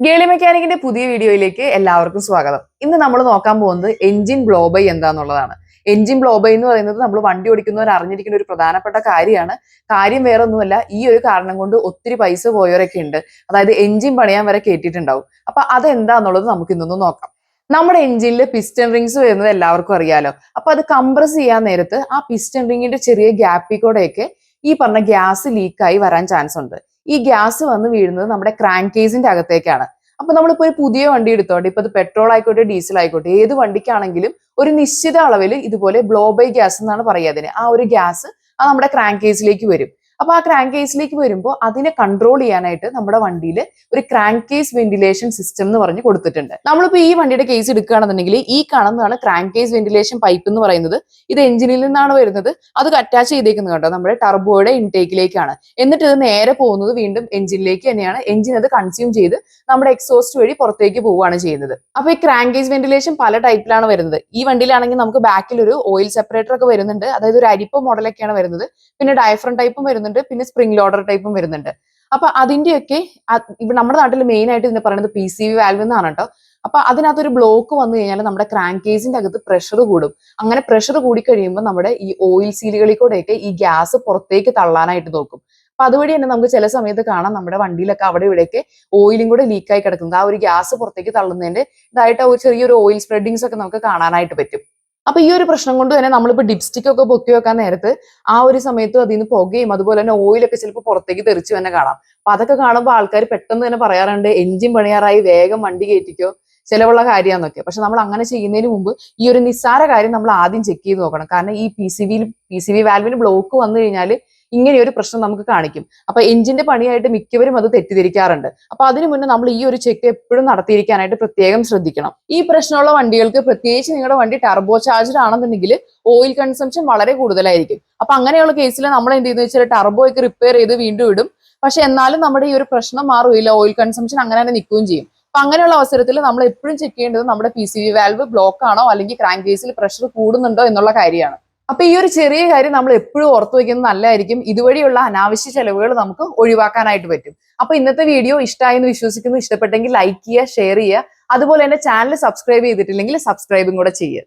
ഗേളി മെക്കാനിക്കിന്റെ പുതിയ വീഡിയോയിലേക്ക് എല്ലാവർക്കും സ്വാഗതം. ഇന്ന് നമ്മൾ നോക്കാൻ പോകുന്നത് എഞ്ചിൻ ബ്ലോബൈ എന്താന്നുള്ളതാണ്. എഞ്ചിൻ ബ്ലോബൈ എന്ന് പറയുന്നത് നമ്മൾ വണ്ടി ഓടിക്കുന്നവർ അറിഞ്ഞിരിക്കുന്ന ഒരു പ്രധാനപ്പെട്ട കാര്യമാണ്. കാര്യം വേറെ ഒന്നുമല്ല, ഈ ഒരു കാരണം കൊണ്ട് ഒത്തിരി പൈസ പോയവരൊക്കെ ഉണ്ട്. അതായത് എഞ്ചിൻ പണിയാൻ വരെ കേട്ടിട്ടുണ്ടാവും. അപ്പൊ അതെന്താന്നുള്ളത് നമുക്ക് ഇന്നൊന്ന് നോക്കാം. നമ്മുടെ എഞ്ചിനിൽ പിസ്റ്റൺ റിങ്സ് വരുന്നത് എല്ലാവർക്കും അറിയാലോ. അപ്പൊ അത് കംപ്രസ് ചെയ്യാൻ നേരത്ത് ആ പിസ്റ്റൺ റിങ്ങിന്റെ ചെറിയ ഗ്യാപ്പിൽ കൂടെയൊക്കെ ഈ പറഞ്ഞ ഗ്യാസ് ലീക്കായി വരാൻ ചാൻസ് ഉണ്ട്. ഈ ഗ്യാസ് വന്ന് വീഴുന്നത് നമ്മുടെ ക്രാങ്ക് കേസിന്റെ അകത്തേക്കാണ്. അപ്പൊ നമ്മളിപ്പോ ഒരു പുതിയ വണ്ടി എടുത്തോട്ടെ, ഇപ്പൊ അത് പെട്രോൾ ആയിക്കോട്ടെ ഡീസൽ ആയിക്കോട്ടെ, ഏത് വണ്ടിക്കാണെങ്കിലും ഒരു നിശ്ചിത അളവിൽ ഇതുപോലെ ബ്ലോ ബൈ ഗ്യാസ് എന്നാണ് പറയുക അതിന്. ആ ഒരു ഗ്യാസ് നമ്മുടെ ക്രാങ്ക് കേസിലേക്ക് വരും. അപ്പൊ ആ ക്രാങ്ക് കേസിലേക്ക് വരുമ്പോൾ അതിനെ കൺട്രോൾ ചെയ്യാനായിട്ട് നമ്മുടെ വണ്ടിയിൽ ഒരു ക്രാങ്ക് കേസ് വെന്റിലേഷൻ സിസ്റ്റം എന്ന് പറഞ്ഞ് കൊടുത്തിട്ടുണ്ട്. നമ്മളിപ്പോ ഈ വണ്ടിയുടെ കേസ് എടുക്കുകയാണെന്നുണ്ടെങ്കിൽ ഈ കാണുന്നതാണ് ക്രാങ്ക് കേസ് വെന്റിലേഷൻ പൈപ്പ് എന്ന് പറയുന്നത്. ഇത് എഞ്ചിനിൽ നിന്നാണ് വരുന്നത്. അത് അറ്റാച്ച് ചെയ്തേക്കുന്നത് കേട്ടോ നമ്മുടെ ടർബോയുടെ ഇൻടേക്കിലേക്കാണ്. എന്നിട്ട് ഇത് നേരെ പോകുന്നത് വീണ്ടും എഞ്ചിനിലേക്ക് തന്നെയാണ്. എഞ്ചിൻ അത് കൺസ്യൂം ചെയ്ത് നമ്മുടെ എക്സോസ്റ്റ് വഴി പുറത്തേക്ക് പോവുകയാണ് ചെയ്യുന്നത്. അപ്പൊ ഈ ക്രാങ്ക് കേസ് വെന്റിലേഷൻ പല ടൈപ്പിലാണ് വരുന്നത്. ഈ വണ്ടിയിലാണെങ്കിൽ നമുക്ക് ബാക്കിൽ ഒരു ഓയിൽ സെപ്പറേറ്റർ ഒക്കെ വരുന്നുണ്ട്. അതായത് ഒരു അരിപ്പ മോഡലൊക്കെയാണ് വരുന്നത്. പിന്നെ ഡയഫ്രം ടൈപ്പും വരുന്നുണ്ട്, പിന്നെ സ്പ്രിംഗ് ലോഡർ ടൈപ്പും വരുന്നുണ്ട്. അപ്പൊ അതിന്റെയൊക്കെ ഇപ്പൊ നമ്മുടെ നാട്ടിൽ മെയിൻ ആയിട്ട് ഇതിനെ പറയുന്നത് PCV വാൽവ് എന്നാണ് കേട്ടോ. അപ്പൊ അതിനകത്തൊരു ബ്ലോക്ക് വന്നു കഴിഞ്ഞാൽ നമ്മുടെ ക്രാങ്ക് കേസിന്റെ അകത്ത് പ്രഷർ കൂടും. അങ്ങനെ പ്രഷർ കൂടി കഴിയുമ്പോൾ നമ്മുടെ ഈ ഓയിൽ സീലുകളിൽ കൂടെയൊക്കെ ഈ ഗ്യാസ് പുറത്തേക്ക് തള്ളാനായിട്ട് നോക്കും. അപ്പൊ അതുവഴി തന്നെ നമുക്ക് ചില സമയത്ത് കാണാം നമ്മുടെ വണ്ടിയിലൊക്കെ അവിടെ ഇവിടെയൊക്കെ ഓയിലും കൂടെ ലീക്കായി കിടക്കുന്നത്. ആ ഒരു ഗ്യാസ് പുറത്തേക്ക് തള്ളുന്നതിന്റെ ഇതായിട്ട് ഒരു ചെറിയൊരു ഓയിൽ സ്പ്രെഡിങ്സ് ഒക്കെ നമുക്ക് കാണാനായിട്ട് പറ്റും. അപ്പൊ ഈ ഒരു പ്രശ്നം കൊണ്ട് തന്നെ നമ്മളിപ്പോ ഡിപ്സ്റ്റിക് ഒക്കെ പൊക്കി വെക്കാൻ നേരത്ത് ആ ഒരു സമയത്ത് അതിൽ നിന്ന് പുകയും അതുപോലെ തന്നെ ഓയിലൊക്കെ ചിലപ്പോൾ പുറത്തേക്ക് തെറിച്ച് തന്നെ കാണാം. അപ്പൊ അതൊക്കെ കാണുമ്പോൾ ആൾക്കാർ പെട്ടെന്ന് തന്നെ പറയാറുണ്ട്, എഞ്ചിൻ പണിയാറായി വേഗം വണ്ടി കയറ്റിക്കോ, ചിലവുള്ള കാര്യമാന്നൊക്കെ. പക്ഷെ നമ്മൾ അങ്ങനെ ചെയ്യുന്നതിന് മുമ്പ് ഈ ഒരു നിസ്സാര കാര്യം നമ്മൾ ആദ്യം ചെക്ക് ചെയ്ത് നോക്കണം. കാരണം ഈ PCV വാൽവിന് ബ്ലോക്ക് വന്നു കഴിഞ്ഞാൽ ഇങ്ങനെ ഒരു പ്രശ്നം നമുക്ക് കാണിക്കും. അപ്പൊ എഞ്ചിന്റെ പണിയായിട്ട് മിക്കവരും അത് തെറ്റിദ്ധരിക്കാറുണ്ട്. അപ്പൊ അതിനു മുന്നേ നമ്മൾ ഈ ഒരു ചെക്ക് എപ്പോഴും നടത്തിയിരിക്കാനായിട്ട് പ്രത്യേകം ശ്രദ്ധിക്കണം. ഈ പ്രശ്നമുള്ള വണ്ടികൾക്ക്, പ്രത്യേകിച്ച് നിങ്ങളുടെ വണ്ടി ടർബോ ചാർജഡ് ആണെന്നുണ്ടെങ്കിൽ ഓയിൽ കൺസംഷൻ വളരെ കൂടുതലായിരിക്കും. അപ്പൊ അങ്ങനെയുള്ള കേസിൽ നമ്മൾ എന്ത് ചെയ്യുന്ന വെച്ചാൽ ടർബോ ഒക്കെ റിപ്പയർ ചെയ്ത് വീണ്ടും ഇടും. പക്ഷെ എന്നാലും നമ്മുടെ ഈ ഒരു പ്രശ്നം മാറുകയില്ല, ഓയിൽ കൺസംഷൻ അങ്ങനെ തന്നെ നിൽക്കുകയും ചെയ്യും. അപ്പൊ അങ്ങനെയുള്ള അവസരത്തിൽ നമ്മൾ എപ്പോഴും ചെക്ക് ചെയ്യേണ്ടത് നമ്മുടെ PCV വാൽവ് ബ്ലോക്ക് ആണോ അല്ലെങ്കിൽ ക്രാങ്ക് കേസിൽ പ്രഷർ കൂടുന്നുണ്ടോ എന്നുള്ള കാര്യമാണ്. അപ്പൊ ഈ ഒരു ചെറിയ കാര്യം നമ്മൾ എപ്പോഴും ഓർത്തു വെക്കുന്നത് നല്ലതായിരിക്കും. ഇതുവഴിയുള്ള അനാവശ്യ ചെലവുകൾ നമുക്ക് ഒഴിവാക്കാനായിട്ട് പറ്റും. അപ്പൊ ഇന്നത്തെ വീഡിയോ ഇഷ്ടമായെന്ന് വിശ്വസിക്കുന്നു. ഇഷ്ടപ്പെട്ടെങ്കിൽ ലൈക്ക് ചെയ്യുക, ഷെയർ ചെയ്യുക. അതുപോലെ തന്നെ ചാനൽ സബ്സ്ക്രൈബ് ചെയ്തിട്ടില്ലെങ്കിൽ സബ്സ്ക്രൈബും കൂടെ ചെയ്യുക.